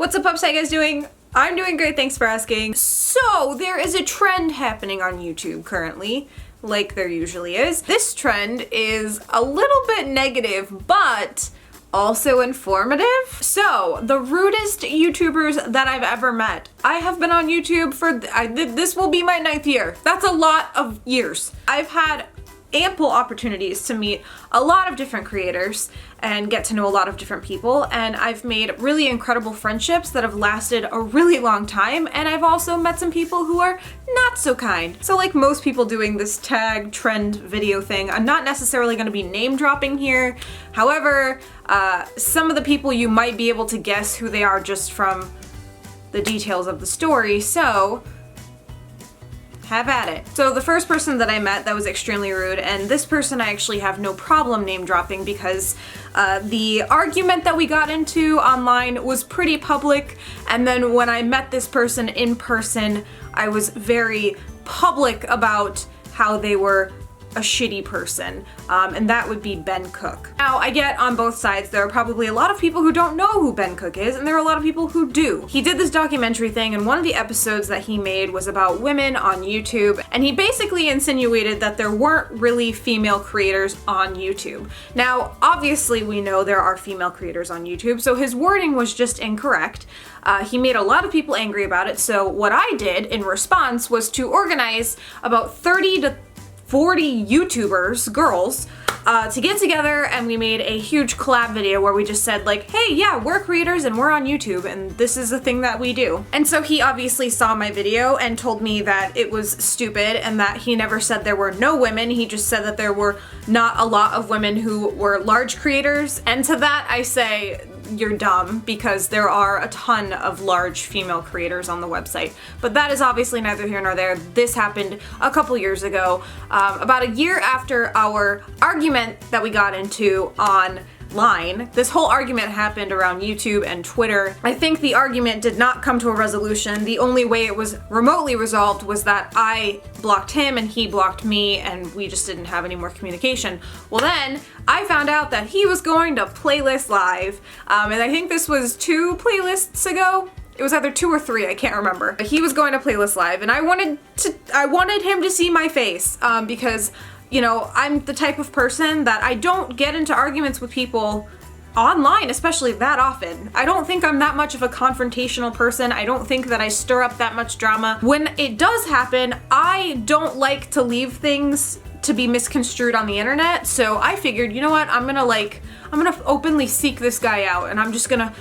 What's up, pups? How you guys doing? I'm doing great, thanks for asking. So, there is a trend happening on YouTube currently, like there usually is. This trend is a little bit negative, but also informative. So, the rudest YouTubers that I've ever met. I have been on YouTube for, this will be my 9th year. That's a lot of years. I've had ample opportunities to meet a lot of different creators and get to know a lot of different people, and I've made really incredible friendships that have lasted a really long time, and I've also met some people who are not so kind. So like most people doing this tag trend video thing, I'm not necessarily going to be name dropping here. However, some of the people you might be able to guess who they are just from the details of the story, so have at it. So the first person that I met that was extremely rude, and this person I actually have no problem name dropping because the argument that we got into online was pretty public, and then when I met this person in person, I was very public about how they were a shitty person, and that would be Ben Cook. Now, I get on both sides, there are probably a lot of people who don't know who Ben Cook is, and there are a lot of people who do. He did this documentary thing, and one of the episodes that he made was about women on YouTube, and he basically insinuated that there weren't really female creators on YouTube. Now, obviously we know there are female creators on YouTube, so his wording was just incorrect. He made a lot of people angry about it, so what I did in response was to organize about 30 to 40 YouTubers, girls, to get together, and we made a huge collab video where we just said like, hey, yeah, we're creators and we're on YouTube and this is the thing that we do. And so he obviously saw my video and told me that it was stupid and that he never said there were no women, he just said that there were not a lot of women who were large creators. And to that I say, you're dumb, because there are a ton of large female creators on the website. But that is obviously neither here nor there. This happened a couple years ago, about a year after our argument that we got into online. This whole argument happened around YouTube and Twitter. I think the argument did not come to a resolution. The only way it was remotely resolved was that I blocked him and he blocked me, and we just didn't have any more communication. Well, then I found out that he was going to Playlist Live, and I think this was 2 playlists ago. It was either 2 or 3, I can't remember. But he was going to Playlist Live, and I wanted him to see my face, because, you know, I'm the type of person that I don't get into arguments with people online, especially that often. I don't think I'm that much of a confrontational person. I don't think that I stir up that much drama. When it does happen, I don't like to leave things to be misconstrued on the internet, so I figured, you know what, I'm gonna openly seek this guy out, and I'm just gonna,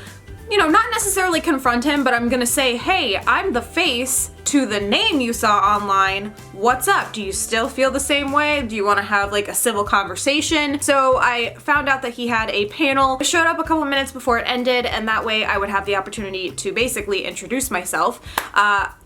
you know, not necessarily confront him, but I'm gonna say, hey, I'm the face to the name you saw online. What's up? Do you still feel the same way? Do you want to have like a civil conversation? So I found out that he had a panel. I showed up a couple minutes before it ended, and that way I would have the opportunity to basically introduce myself.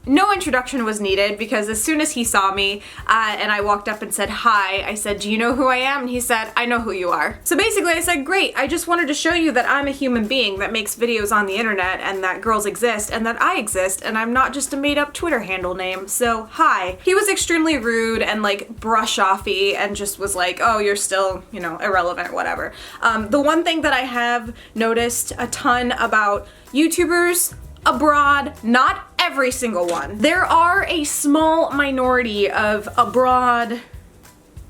No introduction was needed, because as soon as he saw me and I walked up and said hi, I said, do you know who I am? And he said, I know who you are. So basically I said, great, I just wanted to show you that I'm a human being that makes videos on the internet, and that girls exist, and that I exist, and I'm not just a made up Twitter handle name, so hi. He was extremely rude and like brush-offy and just was like, oh, you're still, you know, irrelevant, whatever. The one thing that I have noticed a ton about YouTubers abroad, not every single one. There are a small minority of abroad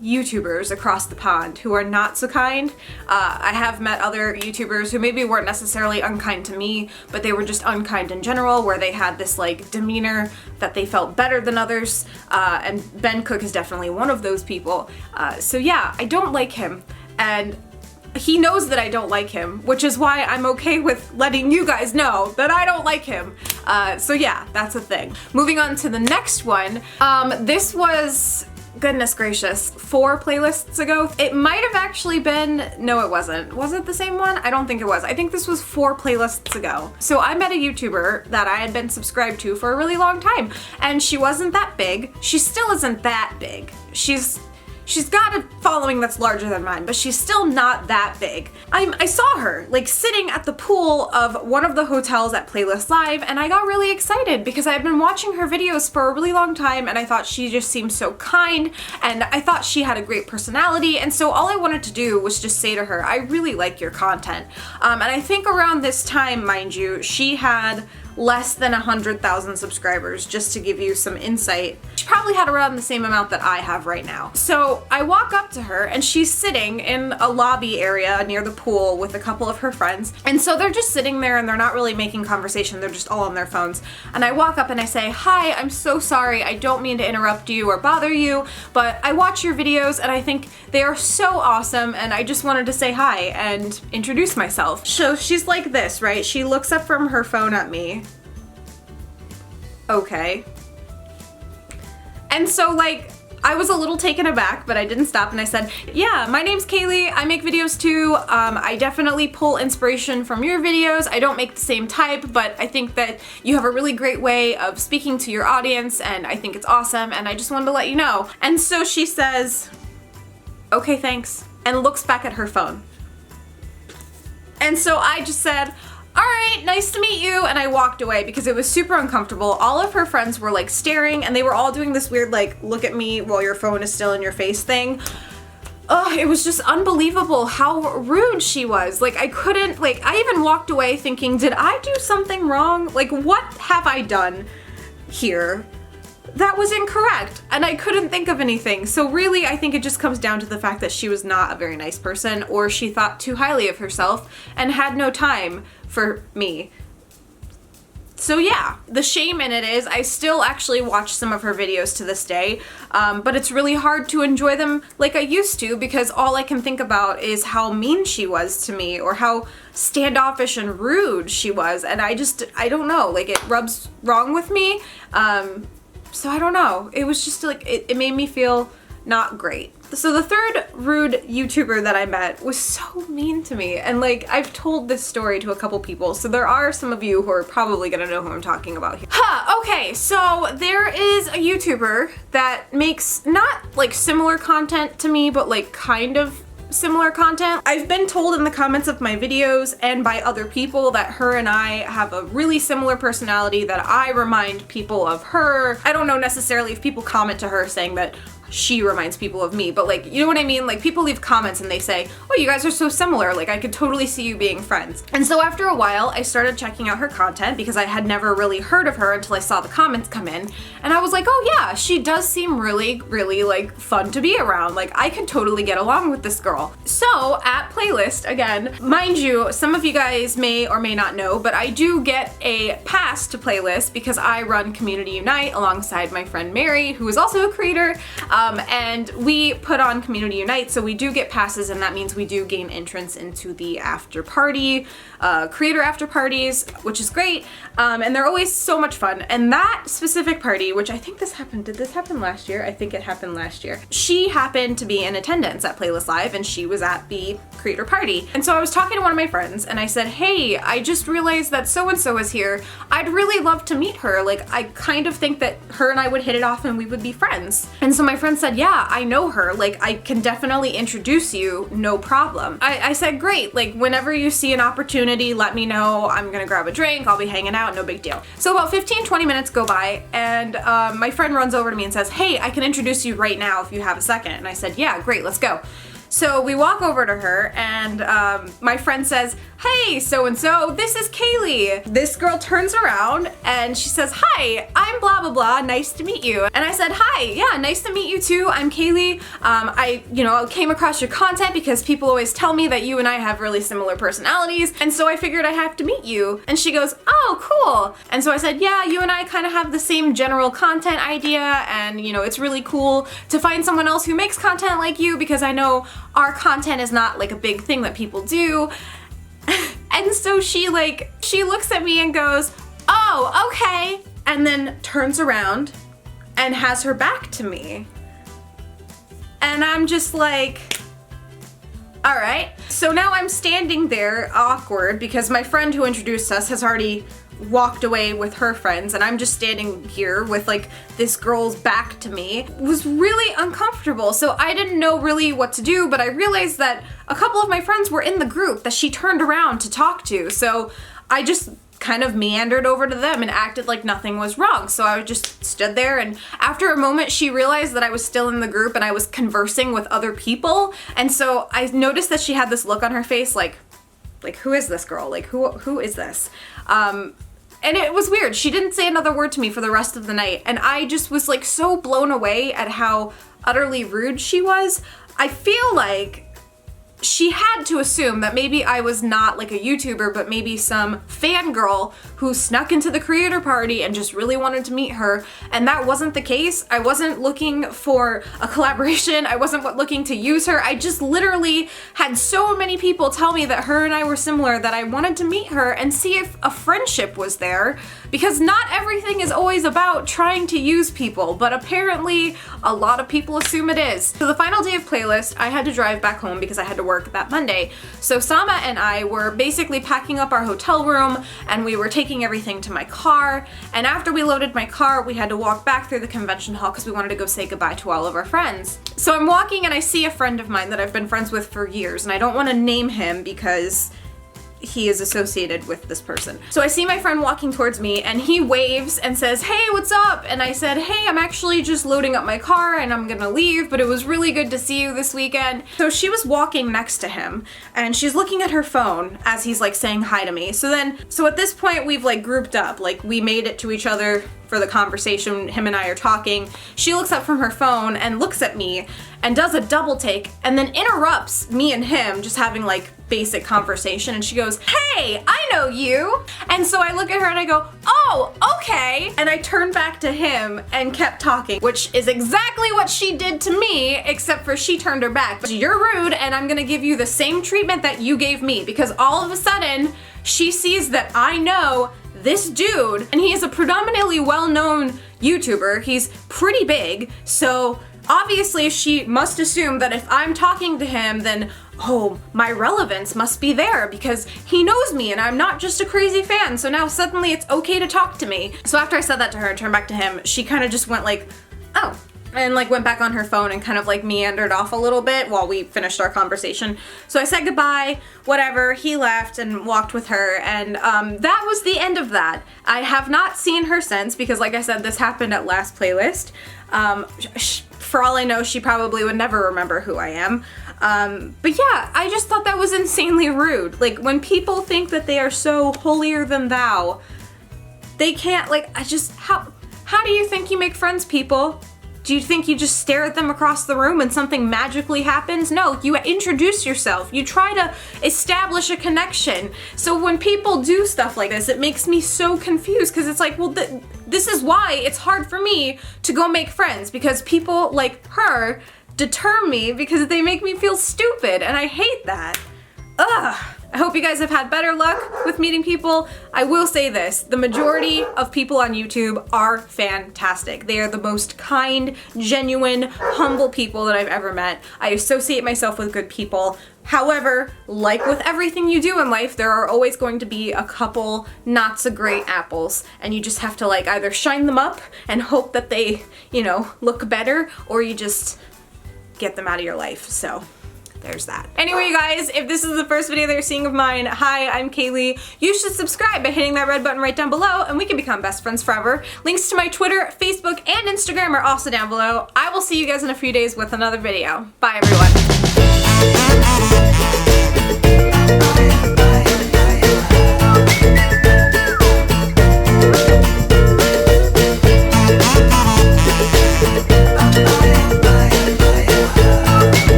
YouTubers across the pond who are not so kind. I have met other YouTubers who maybe weren't necessarily unkind to me, but they were just unkind in general, where they had this like demeanor that they felt better than others, and Ben Cook is definitely one of those people. So yeah, I don't like him, and he knows that I don't like him, which is why I'm okay with letting you guys know that I don't like him. So yeah, that's a thing. Moving on to the next one. This was, goodness gracious, 4 playlists ago. It might have actually been, no it wasn't. Was it the same one? I don't think it was. I think this was 4 playlists ago. So I met a YouTuber that I had been subscribed to for a really long time, and she wasn't that big. She still isn't that big. She's she's got a following that's larger than mine, but she's still not that big. I saw her like sitting at the pool of one of the hotels at Playlist Live, and I got really excited because I've been watching her videos for a really long time, and I thought she just seemed so kind, and I thought she had a great personality, and so all I wanted to do was just say to her, I really like your content. And I think around this time, mind you, she had less than 100,000 subscribers, just to give you some insight. She probably had around the same amount that I have right now. So I walk up to her and she's sitting in a lobby area near the pool with a couple of her friends. And so they're just sitting there and they're not really making conversation, they're just all on their phones. And I walk up and I say, hi, I'm so sorry, I don't mean to interrupt you or bother you, but I watch your videos and I think they are so awesome, and I just wanted to say hi and introduce myself. So she's like this, right? She looks up from her phone at me. Okay. And so like, I was a little taken aback, but I didn't stop and I said, yeah, my name's Kayleigh, I make videos too. I definitely pull inspiration from your videos. I don't make the same type, but I think that you have a really great way of speaking to your audience and I think it's awesome and I just wanted to let you know. And so she says, okay, thanks, and looks back at her phone. And so I just said, all right, nice to meet you, and I walked away because it was super uncomfortable. All of her friends were like staring and they were all doing this weird like look at me while your phone is still in your face thing. Ugh, it was just unbelievable how rude she was. Like I couldn't, like I even walked away thinking, did I do something wrong? Like what have I done here that was incorrect? And I couldn't think of anything. So really, I think it just comes down to the fact that she was not a very nice person, or she thought too highly of herself and had no time for me. So yeah, the shame in it is I still actually watch some of her videos to this day, but it's really hard to enjoy them like I used to because all I can think about is how mean she was to me or how standoffish and rude she was, and I don't know, like it rubs wrong with me. So I don't know, it was just like, it made me feel not great. So the third rude YouTuber that I met was so mean to me, and like I've told this story to a couple people, so there are some of you who are probably gonna know who I'm talking about here. Okay, so there is a YouTuber that makes not like similar content to me, but like kind of similar content. I've been told in the comments of my videos and by other people that her and I have a really similar personality, that I remind people of her. I don't know necessarily if people comment to her saying that she reminds people of me, but like, you know what I mean? Like people leave comments and they say, oh, you guys are so similar, like I could totally see you being friends. And so after a while, I started checking out her content because I had never really heard of her until I saw the comments come in. And I was like, oh yeah, she does seem really, really like fun to be around. Like I could totally get along with this girl. So at Playlist, again, mind you, some of you guys may or may not know, but I do get a pass to Playlist because I run Community Unite alongside my friend Mary, who is also a creator. And we put on Community Unite, so we do get passes, and that means we do gain entrance into the after party, creator after parties, which is great, and they're always so much fun. And that specific party, which I think did this happen last year? I think it happened last year. She happened to be in attendance at Playlist Live, and she was at the creator party. And so I was talking to one of my friends, and I said, hey, I just realized that so-and-so is here. I'd really love to meet her. Like, I kind of think that her and I would hit it off and we would be friends. And so my friend said, yeah, I know her. Like, I can definitely introduce you, no problem. I said, great, like, whenever you see an opportunity, let me know. I'm gonna grab a drink, I'll be hanging out, no big deal. So about 15-20 minutes go by, and my friend runs over to me and says, hey, I can introduce you right now if you have a second. And I said, yeah, great, let's go. So we walk over to her, and my friend says, hey, so-and-so, this is Kayleigh. This girl turns around and she says, hi, I'm blah, blah, blah, nice to meet you. And I said, hi, yeah, nice to meet you too. I'm Kayleigh. I came across your content because people always tell me that you and I have really similar personalities, and so I figured I have to meet you. And she goes, oh, cool. And so I said, yeah, you and I kind of have the same general content idea, and it's really cool to find someone else who makes content like you, because I know our content is not like a big thing that people do. And so she looks at me and goes, oh, okay, and then turns around and has her back to me. And I'm just like, All right, so now I'm standing there awkward because my friend who introduced us has already walked away with her friends and I'm just standing here with like this girl's back to me. It was really uncomfortable, so I didn't know really what to do, but I realized that a couple of my friends were in the group that she turned around to talk to, so I just kind of meandered over to them and acted like nothing was wrong. So I just stood there, and after a moment she realized that I was still in the group and I was conversing with other people, and so I noticed that she had this look on her face like who is this girl? Like who is this? And it was weird. She didn't say another word to me for the rest of the night, and I just was like so blown away at how utterly rude she was. I feel like she had to assume that maybe I was not like a YouTuber, but maybe some fangirl who snuck into the creator party and just really wanted to meet her, and that wasn't the case. I wasn't looking for a collaboration. I wasn't looking to use her. I just literally had so many people tell me that her and I were similar that I wanted to meet her and see if a friendship was there, because not everything is always about trying to use people, but apparently a lot of people assume it is. So the final day of playlist, I had to drive back home because I had to work that Monday. So Sama and I were basically packing up our hotel room and we were taking everything to my car, and after we loaded my car we had to walk back through the convention hall because we wanted to go say goodbye to all of our friends. So I'm walking and I see a friend of mine that I've been friends with for years, and I don't want to name him because he is associated with this person. So I see my friend walking towards me and he waves and says, "Hey, what's up?" And I said, "Hey, I'm actually just loading up my car and I'm gonna leave, but it was really good to see you this weekend." So she was walking next to him and she's looking at her phone as he's like saying hi to me. So at this point we've like grouped up, like we made it to each other for the conversation. Him and I are talking. She looks up from her phone and looks at me and does a double take and then interrupts me and him just having like basic conversation, and she goes, "Hey, I know you." And so I look at her and I go, "Oh, okay." And I turned back to him and kept talking, which is exactly what she did to me, except for she turned her back. But you're rude and I'm gonna give you the same treatment that you gave me, because all of a sudden she sees that I know this dude and he is a predominantly well-known YouTuber. He's pretty big, so obviously she must assume that if I'm talking to him, then oh, my relevance must be there because he knows me and I'm not just a crazy fan, so now suddenly it's okay to talk to me. So after I said that to her and turned back to him, she kind of just went like, "Oh," and like went back on her phone and kind of like meandered off a little bit while we finished our conversation. So I said goodbye, whatever, he left and walked with her, and that was the end of that. I have not seen her since because, like I said, this happened at last playlist. For all I know, she probably would never remember who I am. But yeah, I just thought that was insanely rude. Like, when people think that they are so holier than thou, they can't, like, how do you think you make friends, people? Do you think you just stare at them across the room and something magically happens? No, you introduce yourself. You try to establish a connection. So when people do stuff like this, it makes me so confused because it's like, well, this is why it's hard for me to go make friends, because people like her deter me because they make me feel stupid, and I hate that. Ugh. I hope you guys have had better luck with meeting people. I will say this, the majority of people on YouTube are fantastic. They are the most kind, genuine, humble people that I've ever met. I associate myself with good people. However, like with everything you do in life, there are always going to be a couple not so great apples, and you just have to like either shine them up and hope that they, you know, look better, or you just get them out of your life. So there's that. Anyway, you guys, if this is the first video that you're seeing of mine, hi, I'm Kayleigh. You should subscribe by hitting that red button right down below, and we can become best friends forever. Links to my Twitter, Facebook, and Instagram are also down below. I will see you guys in a few days with another video. Bye, everyone.